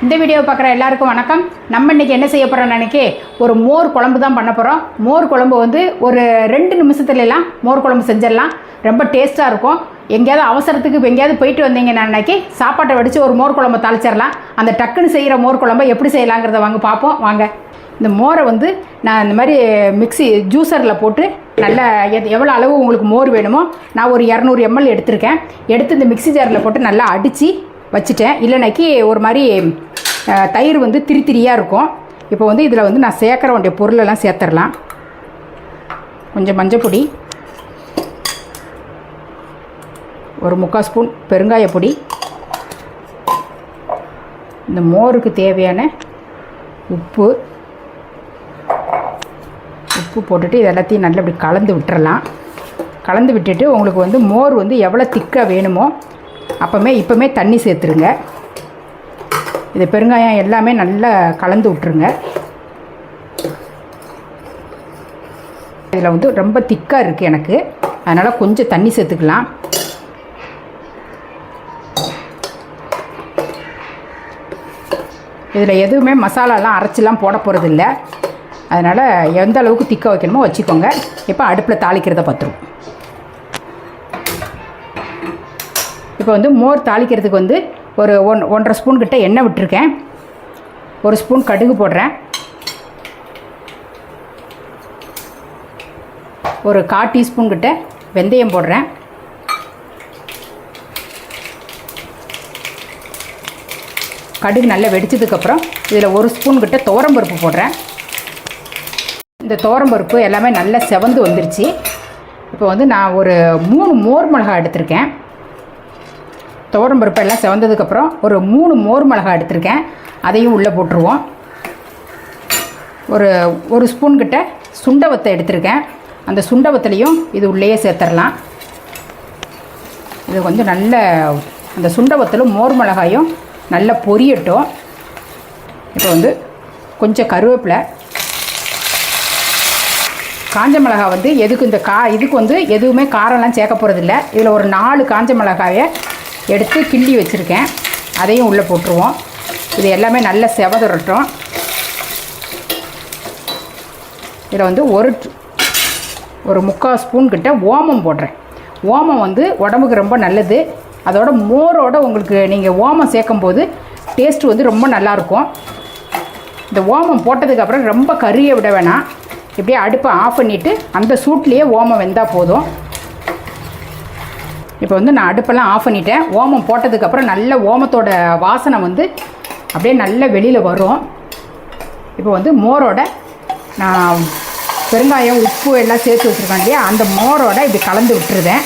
இந்த வீடியோ பார்க்குற எல்லாருக்கும் வணக்கம். நம்ம இன்றைக்கி என்ன செய்ய போகிறோம்னு நினைக்கி ஒரு மோர் குழம்பு தான் பண்ண போகிறோம். மோர் குழம்பு வந்து ஒரு 2 நிமிஷத்துலலாம் மோர் குழம்பு செஞ்சிடலாம். ரொம்ப டேஸ்ட்டாக இருக்கும். எங்கேயாவது அவசரத்துக்கு எங்கேயாவது போயிட்டு வந்தீங்கன்னா அன்றைக்கி சாப்பாட்டை வடித்து ஒரு மோர் குழம்பு தாளிச்சிடலாம். அந்த டக்குன்னு செய்கிற மோர் குழம்பை எப்படி செய்யலாங்கிறத வாங்க பார்ப்போம். வாங்க. இந்த மோரை வந்து நான் இந்த மாதிரி மிக்ஸி ஜூஸரில் போட்டு நல்லா எவ்வளோ அளவு உங்களுக்கு மோர் வேணுமோ நான் ஒரு 200 ml எடுத்திருக்கேன். எடுத்து இந்த மிக்ஸி ஜாரில் போட்டு நல்லா அடித்து வச்சுட்டேன். இல்லைனாக்கி ஒரு மாதிரி தயிர் வந்து திரியாக இருக்கும். இப்போ வந்து இதில் வந்து நான் சேர்க்குற வேண்டிய பொருளெல்லாம் சேர்த்துடலாம். கொஞ்சம் மஞ்சப்பொடி, ஒரு 3/4 ஸ்பூன் பெருங்காயப்பொடி, இந்த மோருக்கு தேவையான உப்பு போட்டுட்டு இது எல்லாத்தையும் நல்லா இப்படி கலந்து விட்டுறலாம். கலந்து விட்டுட்டு உங்களுக்கு வந்து மோர் வந்து எவ்வளோ திக்காக வேணுமோ இப்போமே தண்ணி சேர்த்துருங்க. இது பெருங்காயம் எல்லாமே நல்லா கலந்து விட்டுருங்க. இதில் வந்து ரொம்ப திக்காக இருக்குது எனக்கு, அதனால் கொஞ்சம் தண்ணி சேர்த்துக்கலாம். இதில் எதுவுமே மசாலாலாம் அரைச்சிலாம் போட போகிறதில்ல. அதனால் எந்த அளவுக்கு திக்காக வைக்கணுமோ வச்சுக்கோங்க. இப்போ அடுப்பில் தாளிக்கிறத பார்த்துருவோம். இப்போ வந்து மோர் தாளிக்கிறதுக்கு வந்து ஒரு 1.5 ஸ்பூன் கிட்ட எண்ணெய் விட்டுருக்கேன். 1 ஸ்பூன் கடுகு போடுறேன். ஒரு 1/4 டீஸ்பூன் கிட்ட வெந்தயம் போடுறேன். கடுகு நல்லா வெடிச்சதுக்கப்புறம் இதில் 1 ஸ்பூன் கிட்ட துவரம்பருப்பு போடுறேன். இந்த துவரம்பருப்பு எல்லாமே நல்லா செவந்து வந்துருச்சு. இப்போ வந்து நான் ஒரு 3 மோர் மிளகாய் எடுத்திருக்கேன். துவரம்பருப்பு எல்லாம் செவந்ததுக்கப்புறம் ஒரு 3 மோர் மிளகாய் எடுத்திருக்கேன். அதையும் உள்ளே போட்டுருவோம். ஒரு ஸ்பூன் கிட்ட சுண்டவத்தை எடுத்திருக்கேன். அந்த சுண்டவத்துலேயும் இது உள்ளேயே சேர்த்துடலாம். இது கொஞ்சம் நல்ல அந்த சுண்டவத்திலும் மோர் மிளகாயும் நல்லா பொரியட்டும். இப்போ வந்து கொஞ்சம் கருவேப்பிலை, காஞ்ச மிளகாய் வந்து எதுக்கு இதுக்கு வந்து எதுவுமே காரம்லாம் சேர்க்க போகிறதில்ல. இதில் ஒரு 4 காஞ்ச மிளகாயை எடுத்து கிள்ளி வச்சுருக்கேன். அதையும் உள்ளே போட்டுருவோம். இது எல்லாமே நல்லா செவதுரட்டும். இதில் வந்து ஒரு 3/4 ஸ்பூன் கிட்ட ஓமம் போடுறேன். ஓமம் வந்து உடம்புக்கு ரொம்ப நல்லது. அதோட மோரோட உங்களுக்கு நீங்கள் ஓமம் சேர்க்கும்போது டேஸ்ட் வந்து ரொம்ப நல்லாயிருக்கும். இந்த ஓமம் போட்டதுக்கப்புறம் ரொம்ப கறியை விட வேணாம். இப்படியே அடுப்பை ஆஃப் பண்ணிவிட்டு அந்த சூட்லேயே ஓமம் வெந்தால் போதும். இப்போ வந்து நான் அடுப்பெல்லாம் ஆஃப் பண்ணிட்டேன். ஓமம் போட்டதுக்கப்புறம் நல்ல ஓமத்தோட வாசனை வந்து அப்படியே நல்ல வெளியில் வரும். இப்போ வந்து மோரோட நான் பெருங்காயம் உப்பு எல்லாம் சேர்த்து வச்சுருக்கேன் இல்லையா, அந்த மோரோட இப்படி கலந்து விட்டுருவேன்.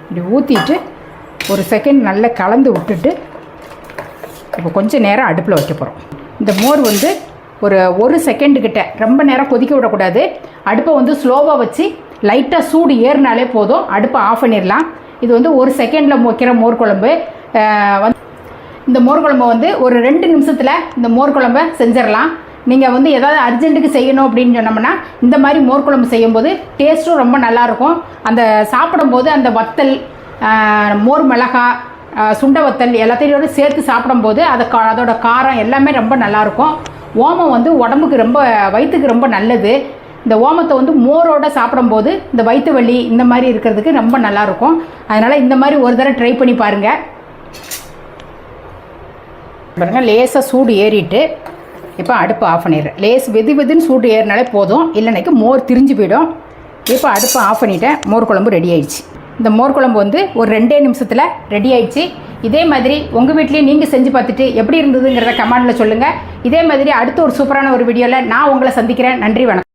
இப்படி ஊற்றிட்டு ஒரு செகண்ட் நல்லா கலந்து விட்டுட்டு இப்போ கொஞ்சம் நேரம் அடுப்பில் வைக்க போகிறோம். இந்த மோர் வந்து ஒரு செகண்டுக்கிட்ட ரொம்ப நேரம் கொதிக்க விடக்கூடாது. அடுப்பை வந்து ஸ்லோவாக வச்சு லைட்டாக சூடு ஏறினாலே போதும். அடுப்பை ஆஃப் பண்ணிடலாம். இது வந்து ஒரு செகண்டில் வைக்கிற மோர் குழம்பு. இந்த மோர் குழம்பை வந்து ஒரு 2 நிமிஷத்தில் இந்த மோர் குழம்பை செஞ்சிடலாம். நீங்கள் வந்து ஏதாவது அர்ஜென்ட்டுக்கு செய்யணும் அப்படின்னு சொன்னோம்னா இந்த மாதிரி மோர் குழம்பு செய்யும்போது டேஸ்ட்டும் ரொம்ப நல்லாயிருக்கும். அந்த சாப்பிடும்போது அந்த வத்தல், மோர் மிளகாய், சுண்ட வத்தல் எல்லாத்தையோடு சேர்த்து சாப்பிடும்போது அதோட காரம் எல்லாமே ரொம்ப நல்லாயிருக்கும். ஓமம் வந்து உடம்புக்கு ரொம்ப வயிற்றுக்கு ரொம்ப நல்லது. இந்த ஓமத்தை வந்து மோரோடு சாப்பிடும்போது இந்த வயிற்று வலி இந்த மாதிரி இருக்கிறதுக்கு ரொம்ப நல்லாயிருக்கும். அதனால் இந்த மாதிரி ஒரு தடவை ட்ரை பண்ணி பாருங்கள். பாருங்கள், லேசாக சூடு ஏறிட்டு இப்போ அடுப்பை ஆஃப் பண்ணிடுறேன். வெதுன்னு சூடு ஏறினாலே போதும், இல்லைனாக்கி மோர் திரிஞ்சு போயிடும். இப்போ அடுப்பை ஆஃப் பண்ணிவிட்டேன். மோர் குழம்பு ரெடி ஆயிடுச்சு. இந்த மோர் குழம்பு வந்து ஒரு 2 நிமிஷத்தில் ரெடி ஆயிடுச்சு. இதே மாதிரி உங்கள் வீட்லேயும் நீங்கள் செஞ்சு பார்த்துட்டு எப்படி இருந்ததுங்கிறத கமெண்டில் சொல்லுங்கள். இதே மாதிரி அடுத்த ஒரு சூப்பரான ஒரு வீடியோவில் நான் உங்களை சந்திக்கிறேன். நன்றி, வணக்கம்.